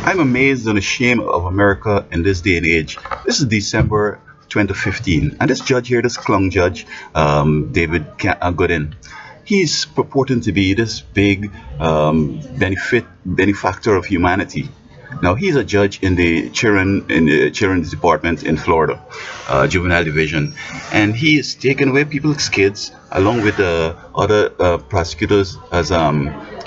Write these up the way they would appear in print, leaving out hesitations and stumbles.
I'm amazed and ashamed of America in this day and age. This is December 2015, and this judge here, this clung judge, David Godin, he's purporting to be this big benefactor of humanity. Now he's a judge in the children's department in Florida, juvenile division, and he is taking away people's kids along with other prosecutors as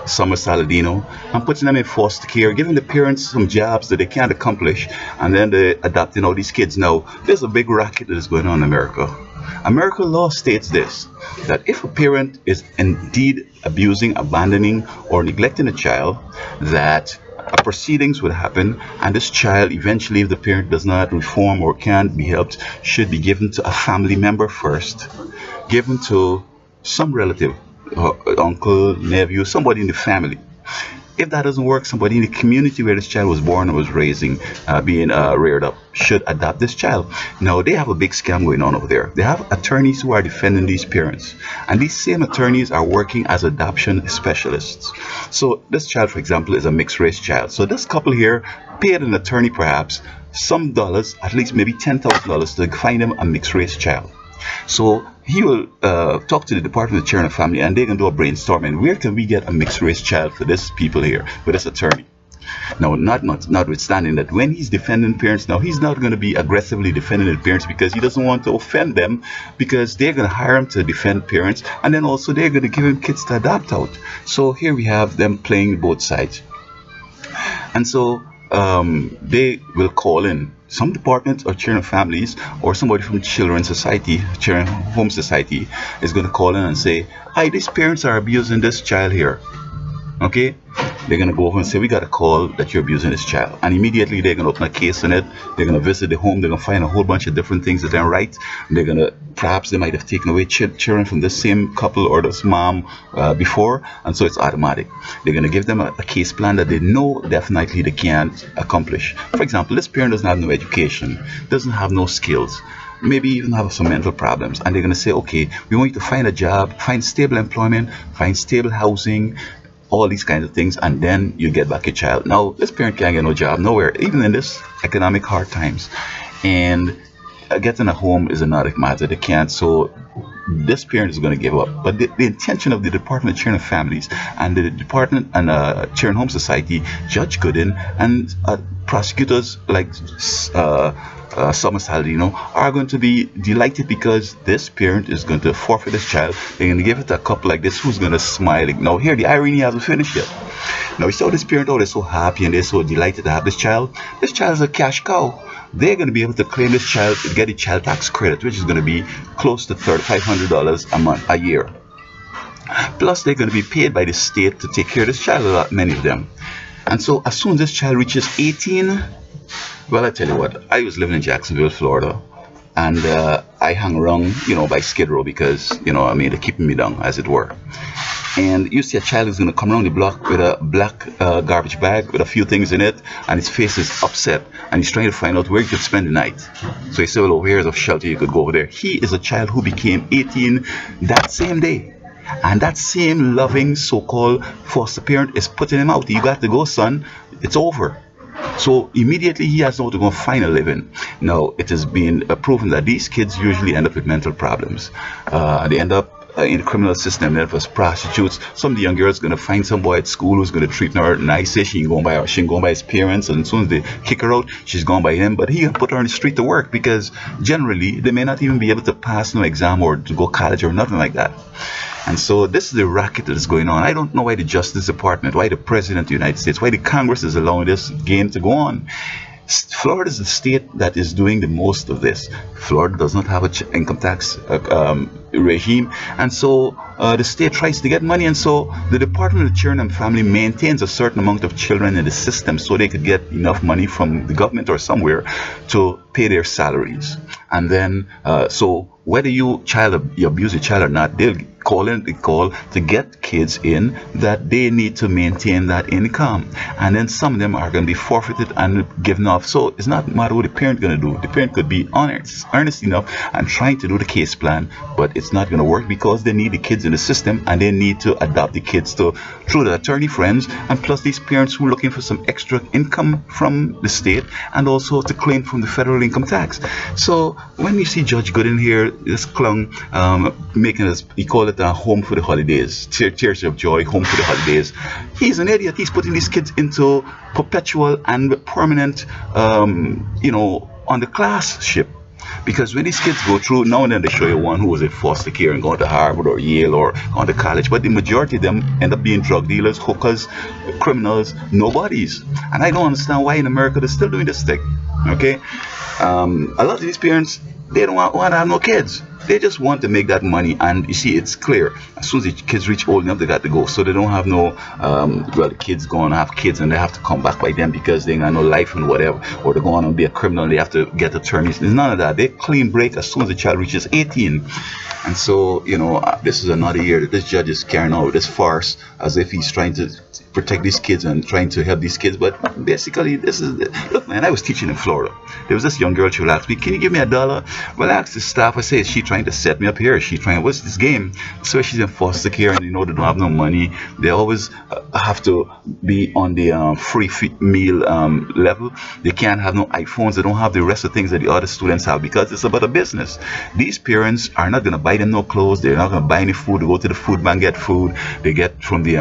Summer Saladino, and putting them in foster care, giving the parents some jobs that they can't accomplish, and then they're adopting all these kids. Now there's a big racket that is going on in America. American law states this, that if a parent is indeed abusing, abandoning, or neglecting a child, that proceedings would happen, and this child eventually, if the parent does not reform or can't be helped, should be given to a family member first, given to some relative, uncle, nephew, somebody in the family. If that doesn't work, somebody in the community where this child was born or was being reared up, should adopt this child. Now, they have a big scam going on over there. They have attorneys who are defending these parents, and these same attorneys are working as adoption specialists. So this child, for example, is a mixed race child. So this couple here paid an attorney perhaps some dollars, at least maybe $10,000, to find them a mixed race child. So he will talk to the Department of Children and Family, and they can do a brainstorming. Where can we get a mixed race child for this people here, for this attorney? Now, notwithstanding that when he's defending parents, now he's not going to be aggressively defending the parents because he doesn't want to offend them, because they're going to hire him to defend parents, and then also they're going to give him kids to adopt out. So here we have them playing both sides. And so they will call in some department of children and families, or somebody from Children's Society, Children Home Society, is going to call in and say, hi, these parents are abusing this child here. Okay, they're going to go over and say, we got a call that you're abusing this child, and immediately they're going to open a case on it. They're going to visit the home. They're going to find a whole bunch of different things that they're right. They're going to, perhaps they might have taken away children from this same couple or this mom before, and so it's automatic. They're going to give them a case plan that they know definitely they can't accomplish. For example, this parent doesn't have no education, doesn't have no skills, maybe even have some mental problems, and they're going to say, okay, we want you to find a job, find stable employment, find stable housing, all these kinds of things, and then you get back your child. Now this parent can't get no job nowhere, even in this economic hard times, and getting a home is another matter. They can't, so this parent is going to give up. But the intention of the Department of Children and Families and the Department and Children Home Society, Judge Gooden, and prosecutors like Summer Saladino are going to be delighted, because this parent is going to forfeit this child. They're going to give it to a couple like this who's going to smile. Now here, the irony hasn't finished yet. Now we saw this parent, oh, they're so happy and they're so delighted to have this child. This child is a cash cow. They're going to be able to claim this child, get a child tax credit, which is going to be close to $3,500 a year. Plus, they're going to be paid by the state to take care of this child, many of them. And so as soon as this child reaches 18, well, I tell you what, I was living in Jacksonville, Florida, and I hung around, by Skid Row because, they're keeping me down, as it were. And you see a child who's going to come around the block with a black garbage bag with a few things in it, and his face is upset, and he's trying to find out where he could spend the night. So he said, well, over here is a shelter, you could go over there. He is a child who became 18 that same day. And that same loving so-called foster parent is putting him out. You got to go, son. It's over. So immediately he has now to go find a living. Now it has been proven that these kids usually end up with mental problems. They end up in the criminal system, then as prostitutes. Some of the young girls going to find some boy at school who's going to treat her nice. She ain't going by his parents, and as soon as they kick her out, she's going by him. But he can put her on the street to work, because generally they may not even be able to pass no exam or to go college or nothing like that. And so this is the racket that is going on. I don't know why the Justice Department, why the President of the United States, why the Congress is allowing this game to go on. Florida is the state that is doing the most of this. Florida does not have an income tax regime, and so the state tries to get money, and so the Department of Children and Family maintains a certain amount of children in the system so they could get enough money from the government or somewhere to pay their salaries. And then so whether you abuse a child or not, they'll call to get kids in that they need to maintain that income, and then some of them are going to be forfeited and given off. So it's not matter what the parent going to do. The parent could be earnest enough and trying to do the case plan, but it's it's not going to work because they need the kids in the system and they need to adopt the kids through the attorney friends, and plus these parents who are looking for some extra income from the state and also to claim from the federal income tax. So when you see Judge Gooden here, this clown making us, he called it a home for the holidays, tears of joy, home for the holidays. He's an idiot. He's putting these kids into perpetual and permanent, on the class ship. Because when these kids go through, now and then they show you one who was in foster care and going to Harvard or Yale or going to college, but the majority of them end up being drug dealers, hookers, criminals, nobodies. And I don't understand why in America they're still doing this thing. Okay, a lot of these parents, they don't want to have no kids. They just want to make that money, and you see, it's clear. As soon as the kids reach old enough, they got to go. So they don't have no, the kids going to have kids and they have to come back by them because they ain't got no life and whatever, or they're going to be a criminal and they have to get attorneys. There's none of that. They clean break as soon as the child reaches 18. And so, this is another year that this judge is carrying out this farce as if he's trying to protect these kids and trying to help these kids. But basically, this is, look, man, I was teaching in Florida. There was this young girl, she would ask me, can you give me $1? Well, I asked the staff, I say, is she trying to set me up here? Is she trying, what's this game? So she's in foster care and they don't have no money. They always have to be on the free meal level. They can't have no iPhones. They don't have the rest of the things that the other students have because it's about a business. These parents are not going to buy them no clothes. They're not going to buy any food. They go to the food bank, get food. They get from the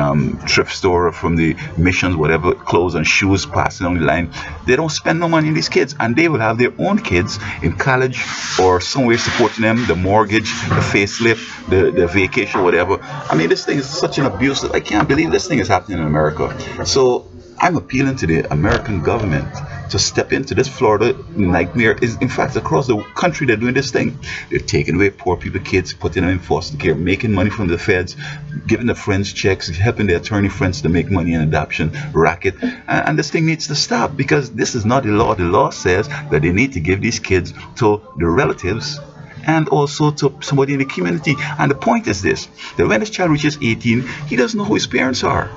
thrift store, from the missions, whatever, clothes and shoes passing on the line. They don't spend no money on these kids, and they will have their own kids in college or somewhere supporting them, the mortgage, the facelift, the vacation, whatever. I mean, this thing is such an abuse that I can't believe this thing is happening in America. So I'm appealing to the American government to step into this Florida nightmare. Is in fact across the country they're doing this thing. They're taking away poor people kids, putting them in foster care, making money from the feds, giving the friends checks, helping the attorney friends to make money in adoption racket. And this thing needs to stop because this is not the law. The law says that they need to give these kids to the relatives and also to somebody in the community. And the point is this, that when this child reaches 18, he doesn't know who his parents are.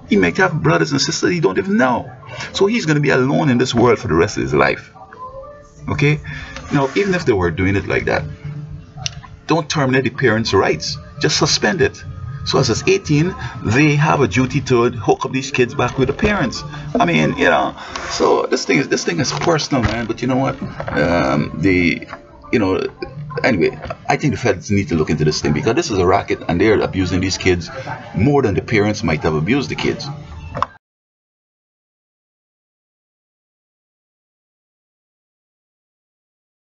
He might have brothers and sisters he don't even know. So he's going to be alone in this world for the rest of his life. Okay? Now, even if they were doing it like that, don't terminate the parents' rights. Just suspend it. So as it's 18, they have a duty to hook up these kids back with the parents. I mean, so this thing is personal, man. But you know what? Anyway, I think the feds need to look into this thing because this is a racket and they're abusing these kids more than the parents might have abused the kids.